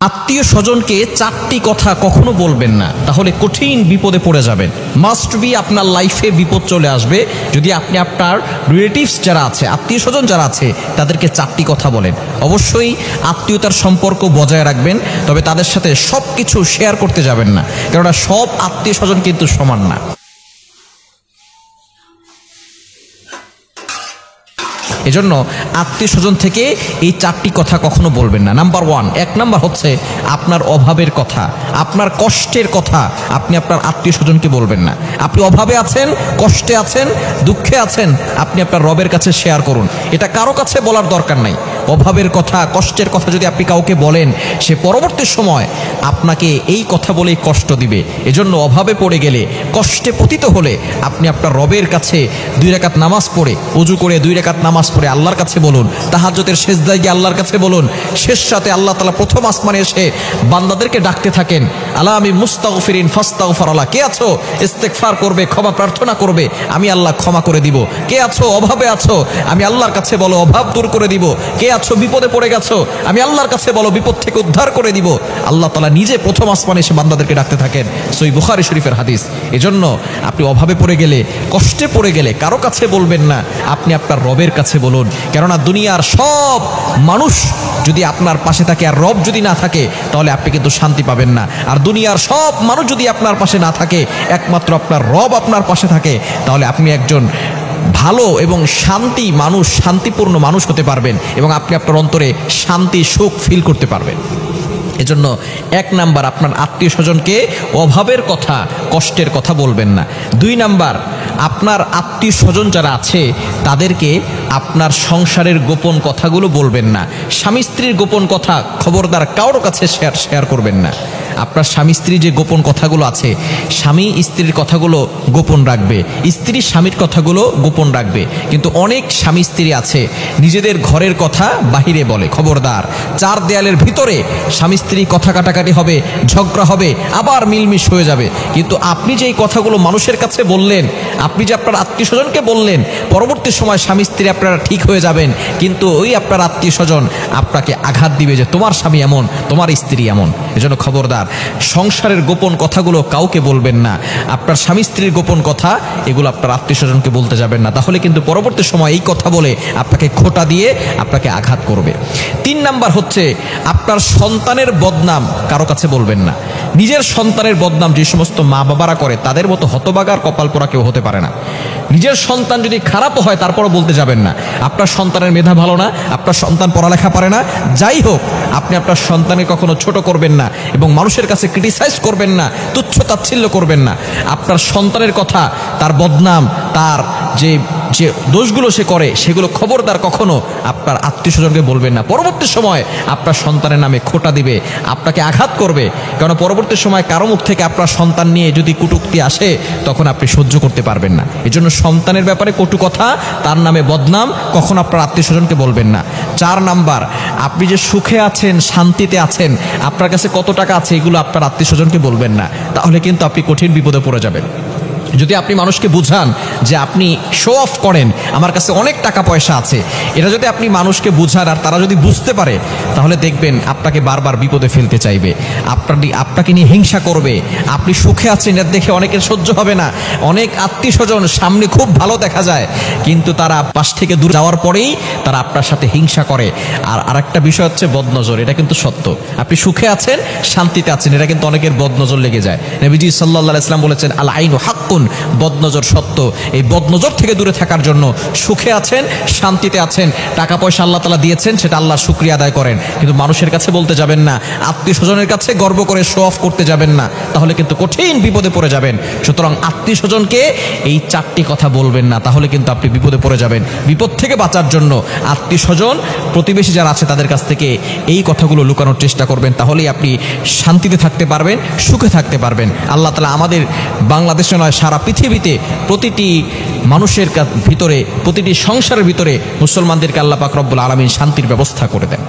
আত্মীয় স্বজনকে চারটি কথা কখনো বলবেন না, তাহলে কঠিন বিপদে পড়ে যাবেন। মাস্ট বি আপনার লাইফে বিপদ চলে আসবে যদি আপনি আপনার রিলেটিভস যারা আছে, আত্মীয় স্বজন যারা আছে, তাদেরকে চারটি কথা বলেন। অবশ্যই আত্মীয়তার সম্পর্ক বজায় রাখবেন, তবে তাদের সাথে সব কিছু শেয়ার করতে যাবেন না, কেননা সব আত্মীয় স্বজন কিন্তু সমান না। এজন্য আত্মীয় স্বজন থেকে এই চারটি কথা কখনো বলবেন না। নাম্বার ওয়ান, এক নাম্বার হচ্ছে আপনার অভাবের কথা, আপনার কষ্টের কথা আপনি আপনার আত্মীয় স্বজনকে বলবেন না। আপনি অভাবে আছেন, কষ্টে আছেন, দুঃখে আছেন, আপনি আপনার রবের কাছে শেয়ার করুন। এটা কারো কাছে বলার দরকার নাই। অভাবের কথা, কষ্টের কথা যদি আপনি কাউকে বলেন, সে পরবর্তী সময় আপনাকে এই কথা বলেই কষ্ট দিবে। এজন্য অভাবে পড়ে গেলে, কষ্টে পতিত হলে আপনি আপনার রবের কাছে 2 রাকাত নামাজ পড়ে, ওযু করে 2 রাকাত নামাজ পড়ে আল্লাহর কাছে বলুন। তাহাজ্জুদের সিজদায় গিয়ে আল্লাহর কাছে বলুন। শেষ রাতে আল্লাহ তাআলা প্রথম আসমানে এসে বান্দাদেরকে ডাকতে থাকেন, আলা আমি মুস্তাগফিরিন ফাস্তাগফিরুল্লাহ, কে আছো ইস্তেগফার করবে, ক্ষমা প্রার্থনা করবে, আমি আল্লাহ ক্ষমা করে দিব। কে আছো অভাবে আছো, আমি আল্লাহর কাছে বলো, অভাব দূর করে দিব। কে আছো বিপদে পড়ে গেছো, আমি আল্লাহর কাছে বলো, বিপদ থেকে উদ্ধার করে দিব। আল্লাহ তাআলা নিজে প্রথম আসমানে এসে বান্দাদেরকে ডাকতে থাকেন। সহিহ বুখারী শরীফের হাদিস। এজন্য আপনি অভাবে পড়ে গেলে, কষ্টে পড়ে গেলে কারো কাছে বলবেন না, আপনি আপনার রবের কাছে বলুন। কেননা দুনিয়ার সব মানুষ যদি আপনার পাশে থাকে আর রব যদি না থাকে, তাহলে আপনি কিন্তু শান্তি পাবেন না। আর দুনিয়ার সব মানুষ যদি আপনার পাশে না থাকে, একমাত্র আপনার রব আপনার পাশে থাকে, তাহলে আপনি একজন ভালো এবং শান্তি মানুষ, শান্তিপূর্ণ মানুষ হতে পারবেন এবং আপনি আপনার অন্তরে শান্তি, সুখ ফিল করতে পারবেন। এজন্য এক নাম্বার, আপনার আত্মীয় স্বজনকে অভাবের কথা, কষ্টের কথা বলবেন না। 2 নাম্বার, আপনার আত্মীয় স্বজন যারা আছে তাদেরকে আপনার সংসারের গোপন কথাগুলো বলবেন না। স্বামী স্ত্রীর গোপন কথা খবরদার কারোর কাছে শেয়ার করবেন না। আপনার স্বামী স্ত্রী যে গোপন কথাগুলো আছে, স্বামী স্ত্রীর কথাগুলো গোপন রাখবে, স্ত্রী স্বামীর কথাগুলো গোপন রাখবে। কিন্তু অনেক স্বামী স্ত্রী আছে নিজেদের ঘরের কথা বাহিরে বলে। খবরদার, 4 দেয়ালের ভিতরে স্বামী স্ত্রী কথা কাটাকাটি হবে, ঝগড়া হবে, আবার মিলমিশ হয়ে যাবে। কিন্তু আপনি যে এই কথাগুলো মানুষের কাছে বললেন, আপনি যে আপনার আত্মীয় স্বজনকে বললেন, পরবর্তী সময় স্বামী স্ত্রী আপনারা ঠিক হয়ে যাবেন, কিন্তু ওই আপনার আত্মীয় স্বজন আপনাকে আঘাত দিবে যে তোমার স্বামী এমন, তোমার স্ত্রী এমন। এজন্য খবরদার, সংসারের গোপন কথাগুলো কাউকে বলবেন না। আপনার স্বামী স্ত্রীর গোপন কথা এগুলো আপনার আত্মীয় স্বজনকে বলতে যাবেন না, তাহলে কিন্তু পরবর্তী সময় এই কথা বলে আপনাকে খোঁটা দিয়ে আপনাকে আঘাত করবে। 3 নাম্বার হচ্ছে আপনার সন্তানের বদনাম কারো কাছে বলবেন না। নিজের সন্তানের বদনাম যে সমস্ত মা বাবারা করে, তাদের মতো হতবাগার কপাল পোড়া কেউ হতে পারে না। নিজের সন্তান যদি খারাপও হয় তারপরও বলতে যাবেন না। আপনার সন্তানের মেধা ভালো না, আপনার সন্তান পড়ালেখা পারে না, যাই হোক, আপনি আপনার সন্তানকে কখনো ছোট করবেন না এবং মানুষের কাছে ক্রিটিসাইজ করবেন না, তুচ্ছ তাচ্ছিল্য করবেন না। আপনার সন্তানের কথা, তার বদনাম, তার যে যে দোষগুলো সে করে, সেগুলো খবরদার কখনো আপনার আত্মীয় স্বজনকে বলবেন না। পরবর্তী সময় আপনার সন্তানের নামে খোঁটা দিবে, আপনাকে আঘাত করবে। কারণ পরবর্তী সময় কারো মুখ থেকে আপনার সন্তান নিয়ে যদি কটূক্তি আসে, তখন আপনি সহ্য করতে পারবেন না। এজন্য সন্তানের ব্যাপারে কটু কথা, তার নামে বদনাম কখনো আপনার আত্মীয় স্বজনকে বলবেন না। 4 নাম্বার, আপনি যে সুখে আছেন, শান্তিতে আছেন, আপনার কাছে কত টাকা আছে, এগুলো আপনার আত্মীয় স্বজনকে বলবেন না, তাহলে কিন্তু আপনি কঠিন বিপদে পড়ে যাবেন। যদি আপনি মানুষকে বুঝান যে আপনি শো অফ করেন, আমার কাছে অনেক টাকা পয়সা আছে, এটা যদি আপনি মানুষকে বুঝান আর তারা যদি বুঝতে পারে, তাহলে দেখবেন আপনাকে বারবার বিপদে ফেলতে চাইবে, আপনাকে নিয়ে হিংসা করবে। আপনি সুখে আছেন, এটা দেখে অনেকের সহ্য হবে না। অনেক আত্মীয় স্বজন সামনে খুব ভালো দেখা যায়, কিন্তু তারা পাশ থেকে দূরে যাওয়ার পরেই তারা আপনার সাথে হিংসা করে। আর আরেকটা বিষয় হচ্ছে বদনজর। এটা কিন্তু সত্য। আপনি সুখে আছেন, শান্তিতে আছেন, এটা কিন্তু অনেকের বদনজর লেগে যায়। নবীজি সাল্লাল্লাহু আলাইহি ওয়াসাল্লাম বলেছেন, আল আইনু হাক্কুন, বদনজর সত্য। এই বদনজর থেকে দূরে থাকার জন্য সুখে আছেন, শান্তিতে আছেন, টাকা পয়সা আল্লাহ তাআলা দিয়েছেন, সেটা আল্লাহর শুকরিয়া আদায় করেন, কিন্তু মানুষের কাছে বলতে যাবেন না, আত্মীয় স্বজনের কাছে গর্ব করে শো অফ করতে যাবেন না, তাহলে কিন্তু কঠিন বিপদে পড়ে যাবেন। সুতরাং আত্মীয় স্বজনকে এই 4টি কথা বলবেন না, তাহলে কিন্তু আপনি বিপদে পড়ে যাবেন। বিপদ থেকে বাঁচার জন্য আত্মীয় স্বজন, প্রতিবেশী যারা আছে তাদের কাছ থেকে এই কথাগুলো লুকানোর চেষ্টা করবেন, তাহলেই আপনি শান্তিতে থাকতে পারবেন, সুখে থাকতে পারবেন। আল্লাহ তাআলা আমাদের বাংলাদেশে নয়, সারা পৃথিবীতে প্রতিটি মানুষের ভিতরে, প্রতিটি সংসারের ভিতরে মুসলমানদেরকে আল্লাহ পাক রব্বুল আলামিন শান্তির ব্যবস্থা করে দেন।